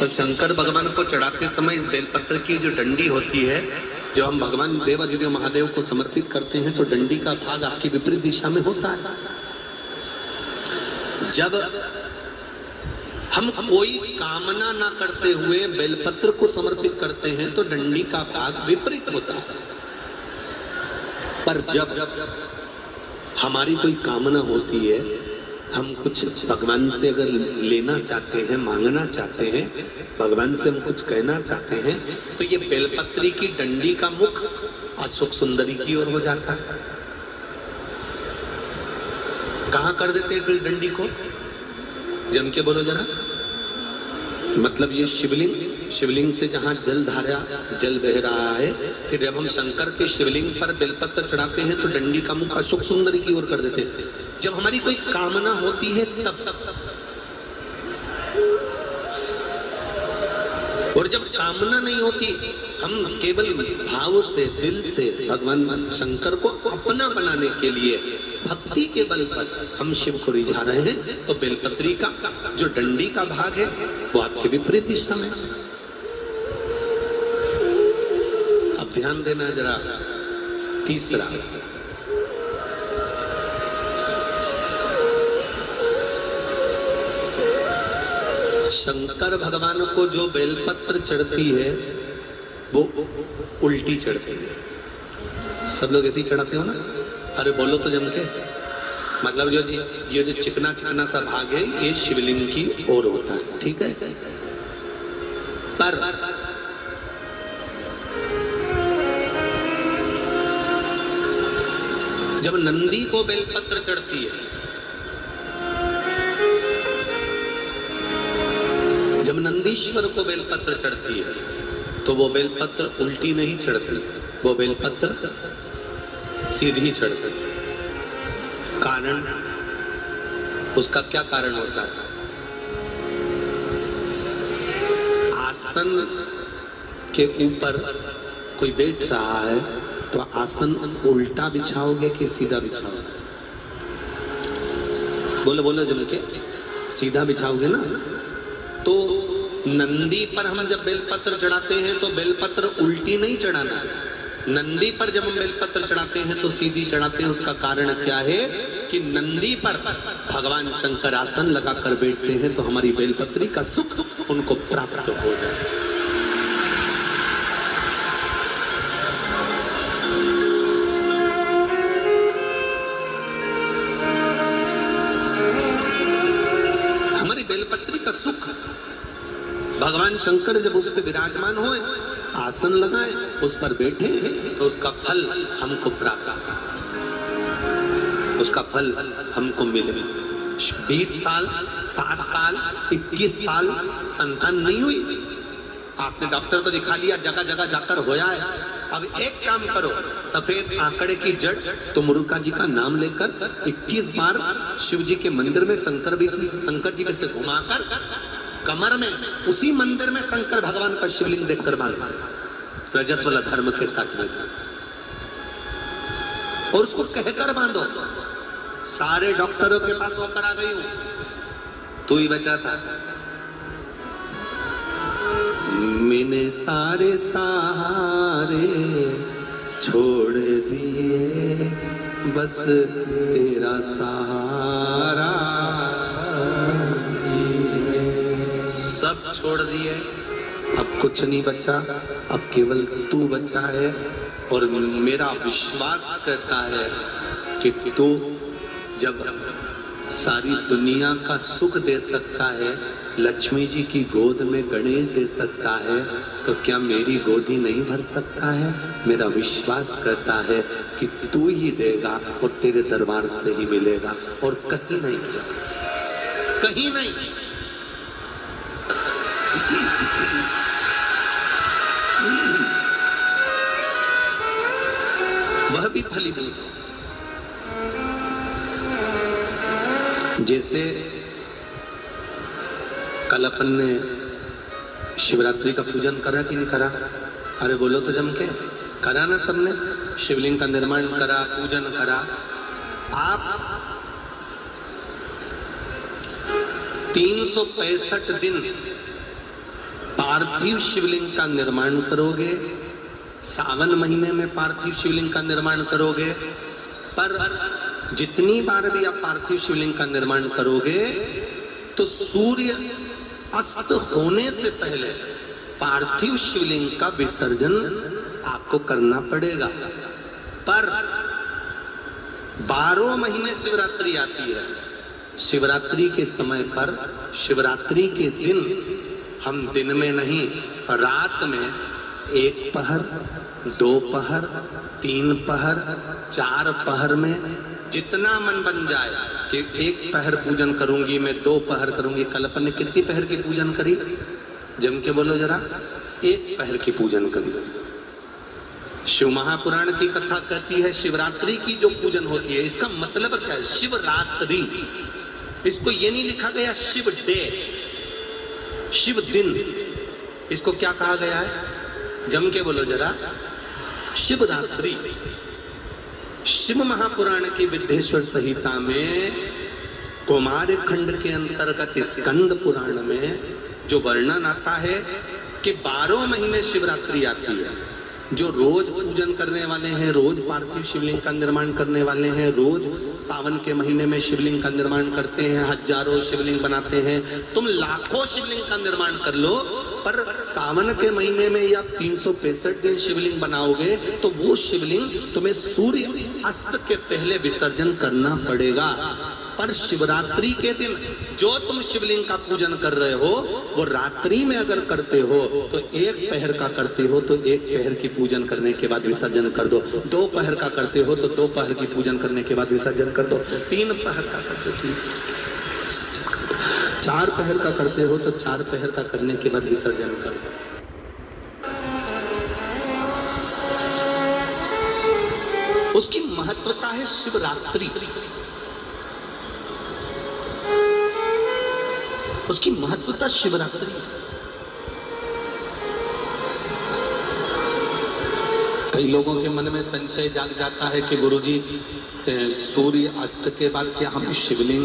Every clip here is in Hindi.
तो शंकर भगवान को चढ़ाते समय इस बेलपत्र की जो डंडी होती है, जब हम भगवान देवाधिदेव महादेव को समर्पित करते हैं तो डंडी का भाग आपकी विपरीत दिशा में होता है। जब हम कोई कामना ना करते हुए बेलपत्र को समर्पित करते हैं तो डंडी का भाग विपरीत होता है। पर जब हमारी कोई कामना होती है, हम कुछ भगवान से अगर लेना चाहते हैं, मांगना चाहते हैं, भगवान से हम कुछ कहना चाहते हैं, तो ये बेलपत्री की डंडी का मुख अशोक सुंदरी की ओर हो जाता है। कहां कर देते हैं फिर इस डंडी को? जम के बोलो जरा। मतलब ये शिवलिंग से जहां जल धारा जल बह रहा है, फिर जब हम शंकर के शिवलिंग पर बेलपत्र चढ़ाते हैं तो डंडी का मुख अशोक सुंदरी की ओर कर देते हैं। जब हमारी कोई कामना होती है तब और जब कामना नहीं होती, हम केवल भाव से, दिल से भगवान शंकर को अपना बनाने के लिए भक्ति के बल पर हम शिव को रिझा रहे हैं, तो बेलपत्री का जो डंडी का भाग है वो आपके विपरीत दिशा में। अब ध्यान देना जरा। तीसरा, शंकर भगवान को जो बेलपत्र चढ़ती है वो उल्टी चढ़ती है। सब लोग ऐसे ही चढ़ाते हो ना? अरे बोलो तो जम के। मतलब ये जो चिकना चिकना सा भाग है ये शिवलिंग की ओर होता है, ठीक है? पर जब नंदी को बेलपत्र चढ़ती है, जब नंदीश्वर को बेलपत्र चढ़ती है, तो वो बेलपत्र उल्टी नहीं चढ़ती, वो बेलपत्र सीधी चढ़ती है। कारण, उसका क्या कारण होता है? आसन के ऊपर कोई बैठ रहा है तो आसन उल्टा बिछाओगे कि सीधा बिछाओगे? बोलो बोलो जम के। सीधा बिछाओगे ना? तो नंदी पर हम जब बेलपत्र चढ़ाते हैं तो बेलपत्र उल्टी नहीं चढ़ाना है। नंदी पर जब हम बेलपत्र चढ़ाते हैं तो सीधी चढ़ाते हैं। उसका कारण क्या है कि नंदी पर भगवान शंकर आसन लगाकर बैठते हैं तो हमारी बेलपत्री का सुख उनको प्राप्त हो जाए। हमारी बेलपत्री का सुख भगवान शंकर जब उस पर विराजमान होए, आसन लगाए, उस पर बैठे, तो उसका फल हमको प्राप्त, उसका फल हमको मिले। 20 साल, 7 साल, 21 साल संतान नहीं हुई, आपने डॉक्टर को दिखा लिया, जगह जगह जाकर होया है। अब एक काम करो, सफेद आंकड़े की जड़ तो मुरुका जी का नाम लेकर 21 बार शिव जी के मंदिर में शंकर जी से घुमाकर कमर में, उसी मंदिर में शंकर भगवान का शिवलिंग देखकर बांधा, रजस्वला धर्म के साथ में, और उसको कहकर बांधो। सारे डॉक्टरों के पास होकर आ गई हूं, तू ही बचा था। मैंने सारे सहारे छोड़ दिए, बस तेरा सहारा सब छोड़ दिए, अब कुछ नहीं बचा, अब केवल तू बचा है। और मेरा विश्वास कहता है कि तू जब सारी दुनिया का सुख दे सकता है, लक्ष्मी जी की गोद में गणेश दे सकता है, तो क्या मेरी गोदी नहीं भर सकता है? मेरा विश्वास कहता है कि तू ही देगा और तेरे दरबार से ही मिलेगा और कहीं नहीं जाएगा, कहीं नहीं। वह भी फलीभूत हो। जैसे कल अपन ने शिवरात्रि का पूजन करा कि नहीं करा? अरे बोलो तो जम के। करा ना सबने? शिवलिंग का निर्माण करा, पूजन करा। आप 365 दिन पार्थिव शिवलिंग का निर्माण करोगे, सावन महीने में पार्थिव शिवलिंग का निर्माण करोगे, पर जितनी बार भी आप पार्थिव शिवलिंग का निर्माण करोगे तो सूर्य अस्त होने से पहले पार्थिव शिवलिंग का विसर्जन आपको करना पड़ेगा। पर 12 महीने शिवरात्रि आती है। शिवरात्रि के समय पर, शिवरात्रि के दिन हम दिन में नहीं, रात में 1 पहर, 2 पहर, 3 पहर, 4 पहर में जितना मन बन जाए कि 1 पहर पूजन करूंगी मैं, 2 पहर करूंगी। कल अपन ने कितनी पहर की पूजन करी? जम के बोलो जरा। 1 पहर की पूजन करी। शिव महापुराण की कथा कहती है शिवरात्रि की जो पूजन होती है, इसका मतलब क्या है? शिवरात्रि, इसको ये नहीं लिखा गया शिव डे, शिव दिन, इसको क्या कहा गया है? जम के बोलो जरा। शिवरात्रि। शिव महापुराण की विद्येश्वर संहिता में कुमार खंड के अंतर्गत स्कंद पुराण में जो वर्णन आता है कि 12 महीने शिवरात्रि आती है। जो रोज पूजन करने वाले हैं, रोज पार्थिव शिवलिंग का निर्माण करने वाले हैं, रोज सावन के महीने में शिवलिंग का निर्माण करते हैं, हजारों शिवलिंग बनाते हैं। तुम लाखों शिवलिंग का निर्माण कर लो, पर सावन के महीने में या 365 दिन शिवलिंग बनाओगे तो वो शिवलिंग तुम्हें सूर्य अस्त के पहले विसर्जन करना पड़ेगा। पर शिवरात्रि के दिन जो तुम शिवलिंग का पूजन कर रहे हो वो रात्रि में अगर करते हो तो 1 पहर का करते हो तो 1 पहर की पूजन करने के बाद विसर्जन कर दो। 2 पहर का करते हो तो 2 पहर की पूजन करने के बाद विसर्जन कर दो। 3 पहर का करते हो 3 विसर्जन कर दो। 4 पहर का करते हो तो 4 पहर का करने के बाद विसर्जन कर दो। उसकी महत्वता है शिवरात्रि, उसकी महत्वता शिवरात्रि से। कई लोगों के मन में संशय जाग जाता है कि गुरुजी सूर्य अस्त के बाद क्या हम शिवलिंग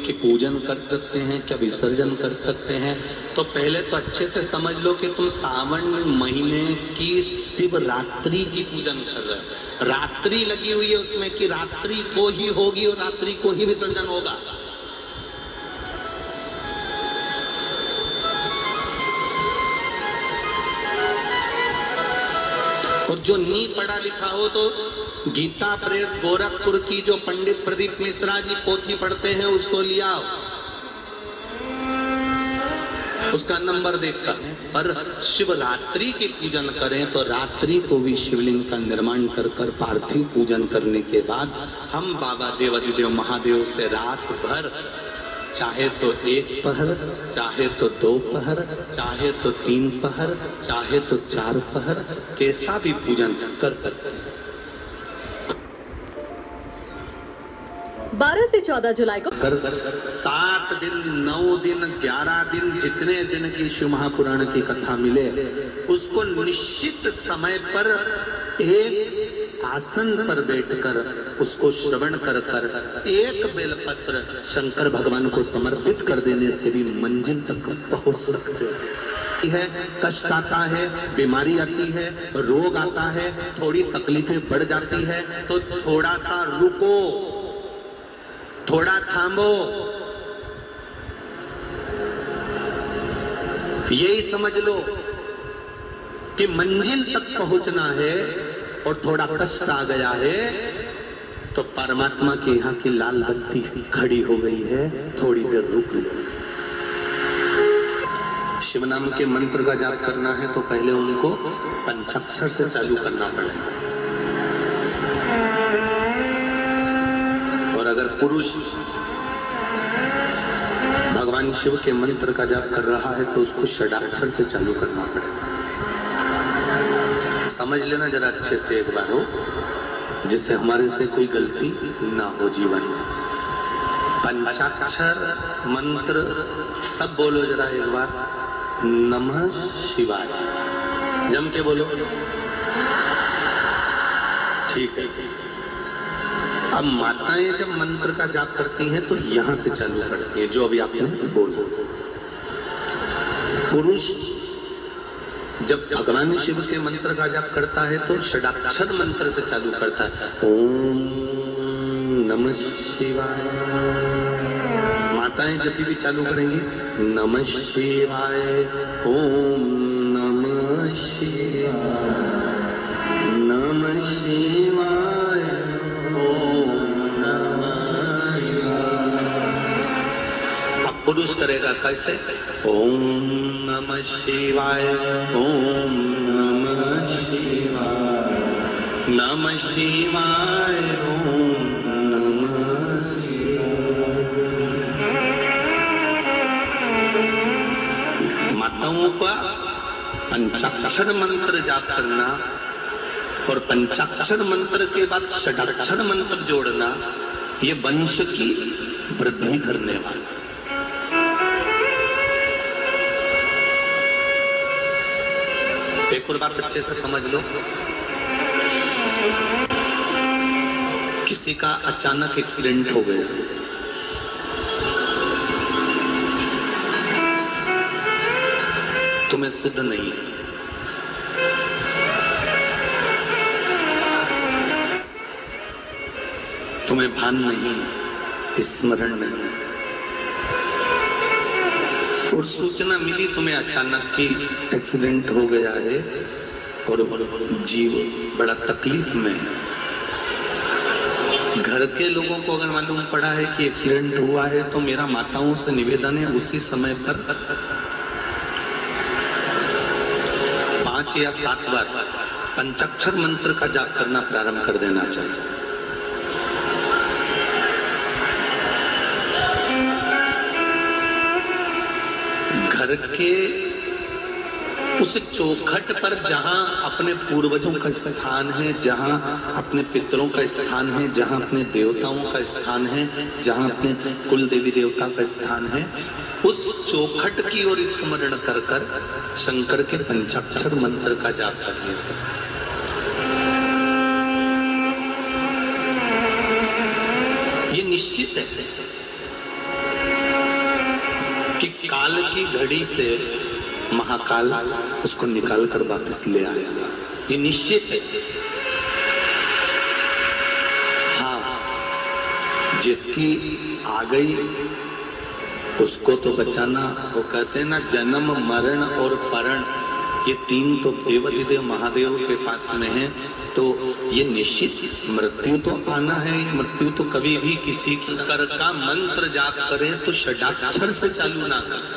की पूजन कर सकते हैं, क्या विसर्जन कर सकते हैं? तो पहले तो अच्छे से समझ लो कि तुम सावन महीने की शिवरात्रि की पूजन कर रहे हो। रात्रि लगी हुई है उसमें कि रात्रि को ही होगी और रात्रि को ही विसर्जन होगा। और जो नहीं पढ़ा लिखा हो तो गीता प्रेस गोरखपुर की जो पंडित प्रदीप मिश्रा जी पोथी पढ़ते हैं उसको लिया, उसका नंबर देखकर। पर शिवरात्रि की पूजन करें तो रात्रि को भी शिवलिंग का निर्माण कर पार्थिव पूजन करने के बाद हम बाबा देवाधिदेव महादेव से रात भर, चाहे तो 1 पहर, चाहे तो 2 पहर, चाहे तो 3 पहर, चाहे तो 4 पहर, कैसा भी पूजन कर सकते हैं। 12 से 14 जुलाई को 7 दिन, 9 दिन, 11 दिन, जितने दिन की शिव महापुराण की कथा मिले उसको निश्चित समय पर एक आसन पर बैठकर उसको श्रवण कर 1 बेलपत्र शंकर भगवान को समर्पित कर देने से भी मंजिल तक पहुंच सकते हैं। कष्ट आता है, बीमारी आती है, रोग आता है, थोड़ी तकलीफें बढ़ जाती है तो थोड़ा सा रुको, थोड़ा थामो। यही समझ लो कि मंजिल तक पहुंचना है और थोड़ा कष्ट आ गया है तो परमात्मा के यहाँ की लाल बत्ती खड़ी हो गई है, थोड़ी देर रुक लो। शिव नाम के मंत्र का जाप करना है तो पहले उनको पंचाक्षर से चालू करना पड़ेगा। और अगर पुरुष भगवान शिव के मंत्र का जाप कर रहा है तो उसको षडाक्षर से चालू करना पड़ेगा। समझ लेना जरा अच्छे से एक बार हो, जिससे हमारे से कोई गलती ना हो जीवन में। पंचाक्षर मंत्र सब बोलो जरा एक बार। नमः शिवाय, जम के बोलो। ठीक है। अब माताएं जब मंत्र का जाप करती हैं तो यहां से चालू करती हैं, जो अभी आपने बोला। पुरुष जब भगवान शिव के मंत्र का जाप करता है तो षडाक्षर मंत्र से चालू करता है, ओम नमः शिवाय। माताएं जब भी चालू करेंगी, नमः शिवाय, ओम नमः शिवाय, नमः शिवाय, ओम नमः शिवाय। अब पुरुष करेगा कैसे? ओम नमः शिवाय, ओम नमः शिवाय, नमः शिवाय, ओम नमः शिवाय। माताओं का पंचाक्षर मंत्र जाप करना और पंचाक्षर मंत्र के बाद षडाक्षर मंत्र जोड़ना, ये वंश की वृद्धि करने वाला। एक और बात अच्छे से समझ लो, किसी का अचानक एक्सीडेंट हो गया, तुम्हें सुध नहीं है, तुम्हें भान नहीं, स्मरण नहीं, और सूचना मिली तुम्हें अचानक कि एक्सीडेंट हो गया है और जीव बड़ा तकलीफ में है। घर के लोगों को अगर मालूम पड़ा है कि एक्सीडेंट हुआ है तो मेरा माताओं से निवेदन है, उसी समय पर 5 या 7 बार पंचाक्षर मंत्र का जाप करना प्रारंभ कर देना चाहिए। घर के उस चौखट पर जहां अपने पूर्वजों का स्थान है, जहां अपने पितरों का स्थान है, जहां अपने देवताओं का स्थान है, जहां अपने कुल देवी देवता का स्थान है, उस चौखट की ओर स्मरण कर कर शंकर के पंचाक्षर मंत्र का जाप करिए। ये निश्चित है कि काल की घड़ी से महाकाल उसको निकाल कर वापस ले आएगा, ये निश्चित है। हाँ, जिसकी आ गई उसको तो बचाना, वो कहते हैं ना, जन्म मरण और परण, ये 3 तो देवाधिदेव महादेव के पास में है। तो ये निश्चित मृत्यु तो आना है, ये मृत्यु तो कभी भी किसी कर का मंत्र जाप करे तो षडाक्षर से चालू ना करे।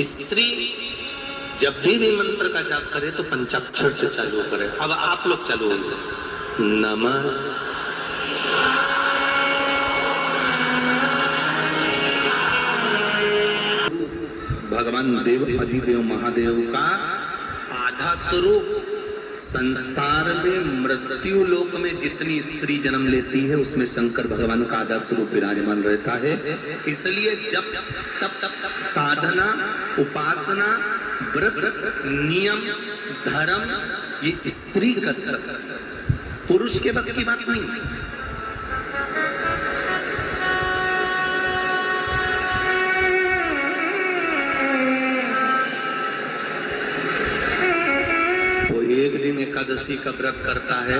स्त्री जब भी मंत्र का जाप करे तो पंचाक्षर से चालू करे। अब आप लोग चालू होंगे, नमः भगवान देव अधिदेव महादेव का आधा स्वरूप संसार में मृत्यु लोक में जितनी स्त्री जन्म लेती है उसमें शंकर भगवान का आधा स्वरूप विराजमान रहता है। इसलिए जब तब साधना, उपासना, व्रत, नियम, धर्म ये स्त्री कर सकती है, पुरुष के बस की बात नहीं। एक दिन एकादशी का व्रत करता है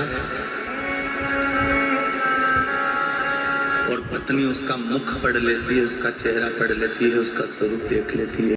और पत्नी उसका मुख पढ़ लेती है, उसका चेहरा पढ़ लेती है, उसका स्वरूप देख लेती है।